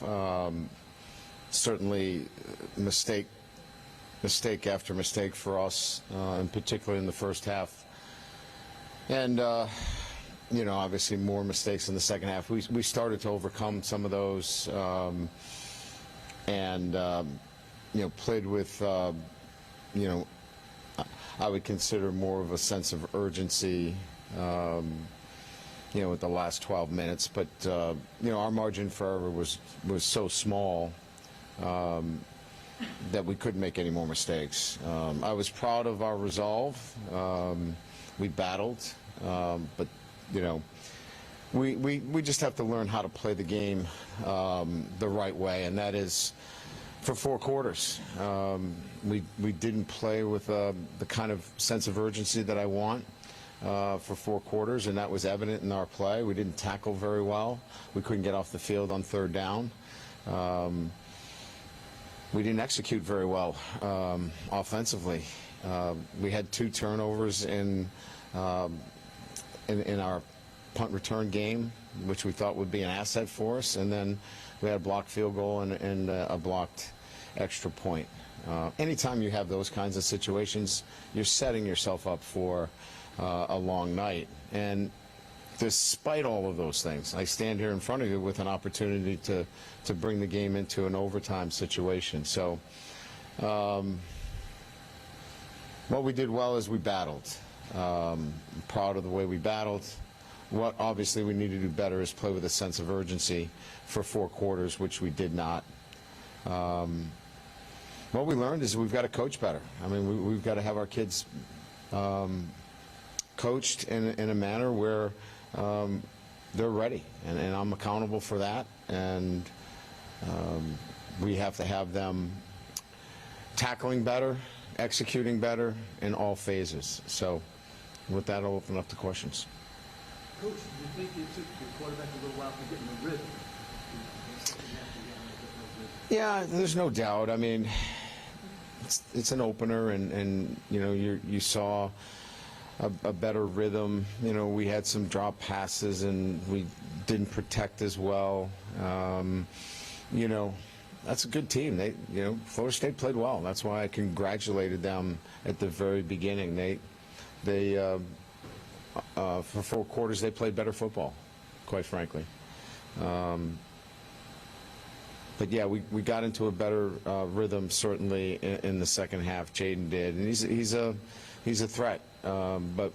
half. Certainly mistake after mistake for us, and particularly in the first half. And you know, obviously more mistakes in the second half. We started to overcome some of those, and you know, played with you know, I would consider more of a sense of urgency, you know, with the last 12 minutes. But you know, our margin for error was so small that we couldn't make any more mistakes. I was proud of our resolve. We battled, but you know, we just have to learn how to play the game the right way, and that is for 4 quarters. We didn't play with the kind of sense of urgency that I want for 4 quarters, and that was evident in our play. We didn't tackle very well. We couldn't get off the field on 3rd down. We didn't execute very well offensively. We had 2 turnovers in our punt return game, which we thought would be an asset for us, and then we had a blocked field goal and a blocked extra point. Anytime you have those kinds of situations, you're setting yourself up for a long night. And despite all of those things, I stand here in front of you with an opportunity to bring the game into an overtime situation. So what we did well is we battled. I'm proud of the way we battled. What obviously we need to do better is play with a sense of urgency for 4 quarters, which we did not. What we learned is we've got to coach better. I mean, we've got to have our kids coached in a manner where they're ready, and I'm accountable for that. And we have to have them tackling better, executing better in all phases. So with that, I'll open up to questions. Coach, do you think it took the quarterback a little while to get in the rhythm? Yeah, there's no doubt. I mean, it's an opener, and you know, you saw a better rhythm. You know, we had some drop passes, and we didn't protect as well. You know, that's a good team. You know, Florida State played well. That's why I congratulated them at the very beginning. For 4 quarters, they played better football, quite frankly. But yeah, we got into a better rhythm certainly in the second half. Jaden did, and he's a threat. But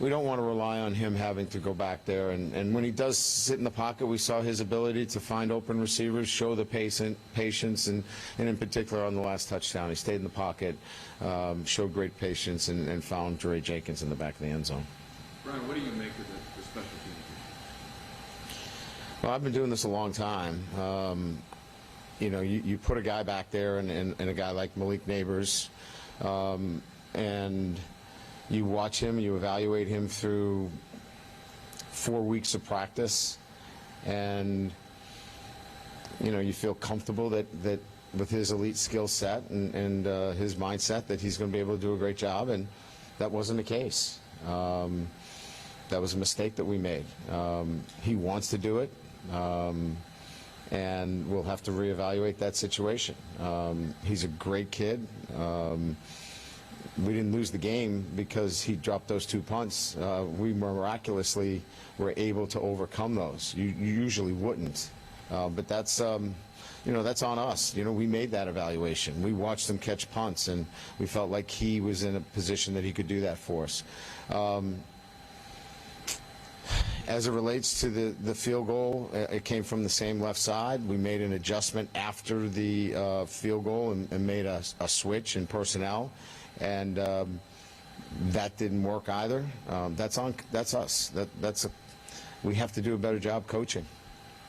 we don't want to rely on him having to go back there. And when he does sit in the pocket, we saw his ability to find open receivers, show the patience, and in particular on the last touchdown, he stayed in the pocket, showed great patience, and found Dre Jenkins in the back of the end zone. Brian, what do you make of the special teams? Well, I've been doing this a long time. You know, you put a guy back there and a guy like Malik Neighbors, and you watch him, you evaluate him through 4 weeks of practice, and you know, you feel comfortable that with his elite skill set and his mindset that he's going to be able to do a great job, and that wasn't the case. That was a mistake that we made. He wants to do it, and we'll have to reevaluate that situation. He's a great kid. We didn't lose the game because he dropped those 2 punts. We miraculously were able to overcome those. You usually wouldn't, but that's you know, that's on us. You know, we made that evaluation. We watched him catch punts, and we felt like he was in a position that he could do that for us. As it relates to the field goal, it came from the same left side. We made an adjustment after the field goal and made a switch in personnel, and that didn't work either. That's us. We have to do a better job coaching.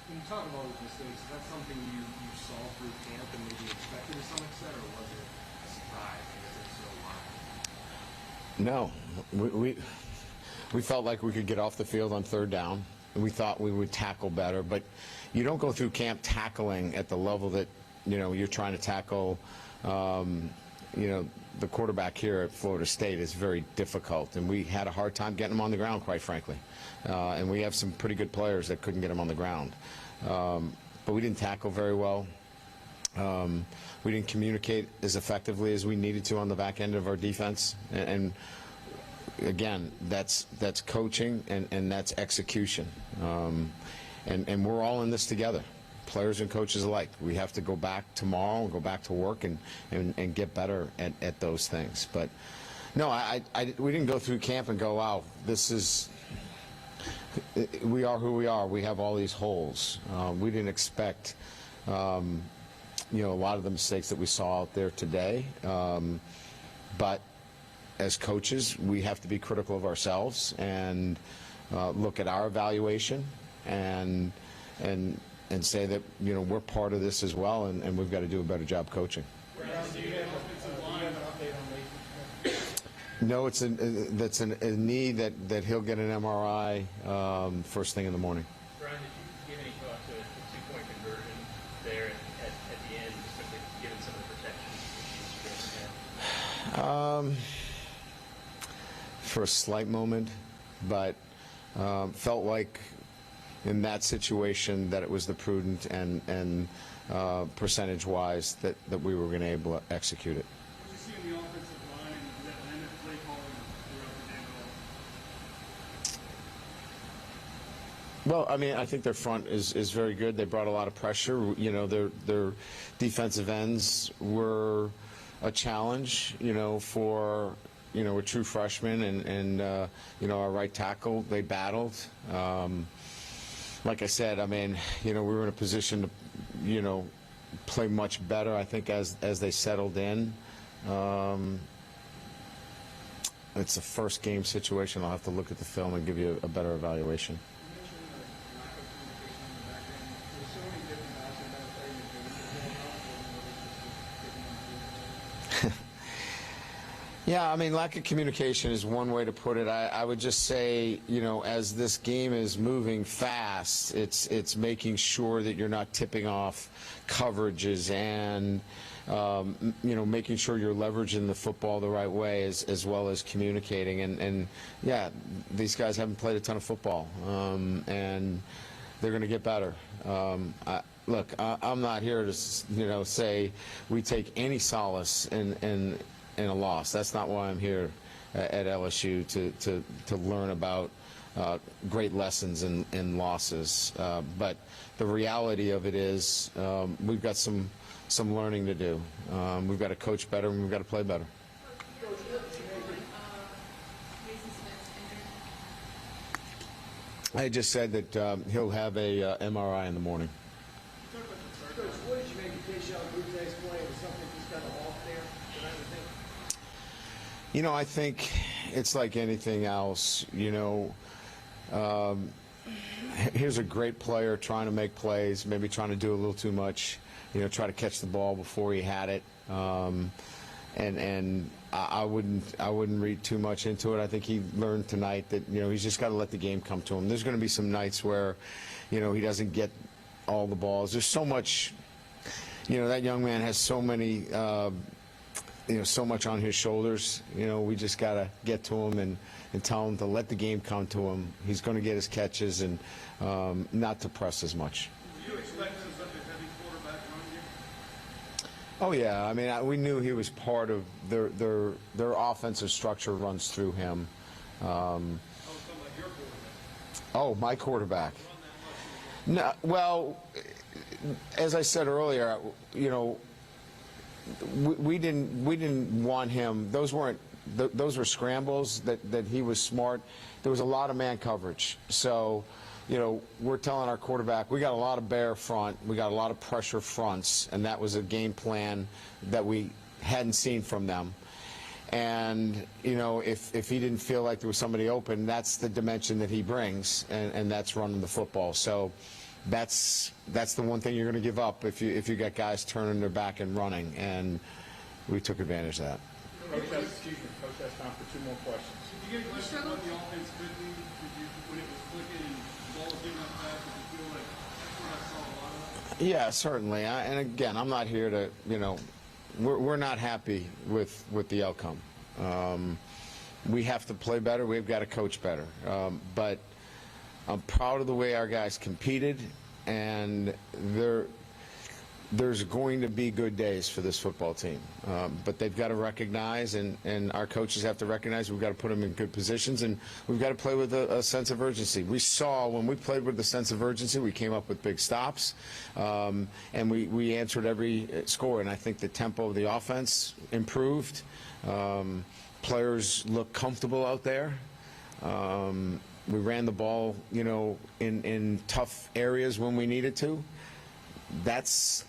When you talk about those mistakes, is that something you saw through camp and maybe expected to some extent, or was it a surprise because it's so wide? No, we felt like we could get off the field on 3rd down, and we thought we would tackle better. But you don't go through camp tackling at the level that, you know, you're trying to tackle. You know, the quarterback here at Florida State is very difficult, and we had a hard time getting him on the ground, quite frankly. And we have some pretty good players that couldn't get him on the ground. but we didn't tackle very well. We didn't communicate as effectively as we needed to on the back end of our defense, and again, that's coaching and that's execution, and we're all in this together, players and coaches alike. We have to go back tomorrow and go back to work and get better at those things. But no, we didn't go through camp and go, wow, we are who we are. We have all these holes. We didn't expect a lot of the mistakes that we saw out there today, but as coaches, we have to be critical of ourselves and look at our evaluation and say that we're part of this as well, and we've got to do a better job coaching. No, that's a knee that he'll get an MRI first thing in the morning. Brian, did you give any thought to the two-point conversion there at the end, especially given some of the protection issues? For a slight moment, but felt like in that situation that it was the prudent and percentage-wise that we were going to be able to execute it. What did you see in the offensive line, and does that limit play calling throughout the game at all? Well, I mean, I think their front is very good. They brought a lot of pressure. Their defensive ends were a challenge, for a true freshman and our right tackle. They battled. Like I said, I mean, we were in a position to, play much better, I think, as they settled in. It's a first game situation. I'll have to look at the film and give you a better evaluation. Yeah, I mean, lack of communication is one way to put it. I would just say, as this game is moving fast, it's making sure that you're not tipping off coverages and, making sure you're leveraging the football the right way as well as communicating. And yeah, these guys haven't played a ton of football, and they're going to get better. Look, I'm not here to, say we take any solace in a loss. That's not why I'm here at LSU, to learn about great lessons in losses. But the reality of it is we've got some learning to do. We've got to coach better and we've got to play better. I just said that he'll have a MRI in the morning. Coach, what did you make of Keishawn Butte's play? Was something just kind of off there tonight, I think? I think it's like anything else. Here's a great player trying to make plays, maybe trying to do a little too much, try to catch the ball before he had it. And I wouldn't read too much into it. I think he learned tonight that, he's just got to let the game come to him. There's going to be some nights where, he doesn't get all the balls. There's so much, that young man has so many, so much on his shoulders. We just got to get to him and tell him to let the game come to him. He's going to get his catches and not to press as much. Do you expect such a heavy quarterback run here? Oh yeah, I mean, we knew he was part of their offensive structure runs through him. I was talking about your quarterback. Oh, my quarterback. No, well, as I said earlier, we didn't want him. Those were scrambles that he was smart. There was a lot of man coverage. So, we're telling our quarterback, we got a lot of bare front, we got a lot of pressure fronts, and that was a game plan that we hadn't seen from them. And, if he didn't feel like there was somebody open, that's the dimension that he brings, and that's running the football. So that's the one thing you're going to give up if you got guys turning their back and running, and we took advantage of that. Coach, excuse me, Coach, that's time for two more questions. Did you get questions about the offense quickly? When it was clicking and the ball was getting up fast, did you feel like that's where I saw a lot of that? Yeah, certainly. And again, I'm not here to, we're not happy with the outcome. We have to play better. We've got to coach better. But I'm proud of the way our guys competed. and there's going to be good days for this football team, but they've got to recognize, and our coaches have to recognize, we've got to put them in good positions, and we've got to play with a sense of urgency. We saw when we played with a sense of urgency, we came up with big stops, and we answered every score, and I think the tempo of the offense improved. Players look comfortable out there. We ran the ball, you know, in tough areas when we needed to. That's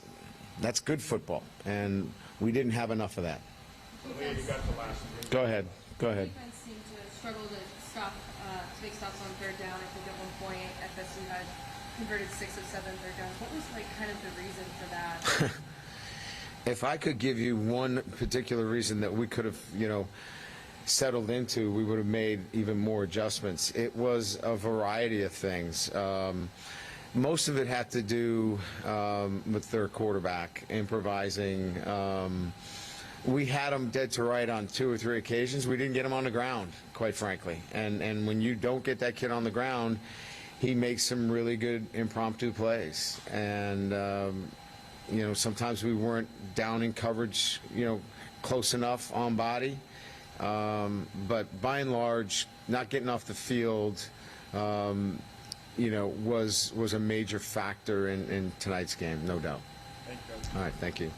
good football, and we didn't have enough of that. Leah, you got the last one. Go ahead. Go ahead. Defense seemed to struggle to make stops on third down. I think at one point FSU had converted 6 of 7 third downs. What was like kind of the reason for that? If I could give you one particular reason that we could have, you know, settled into, we would have made even more adjustments. It was a variety of things. Most of it had to do with their quarterback improvising. We had him dead to right on 2 or 3 occasions. We didn't get him on the ground, quite frankly. And when you don't get that kid on the ground, he makes some really good impromptu plays. And, you know, sometimes we weren't down in coverage, you know, close enough on body. But by and large, not getting off the field, you know, was a major factor in tonight's game, no doubt. Thank you. All right, thank you.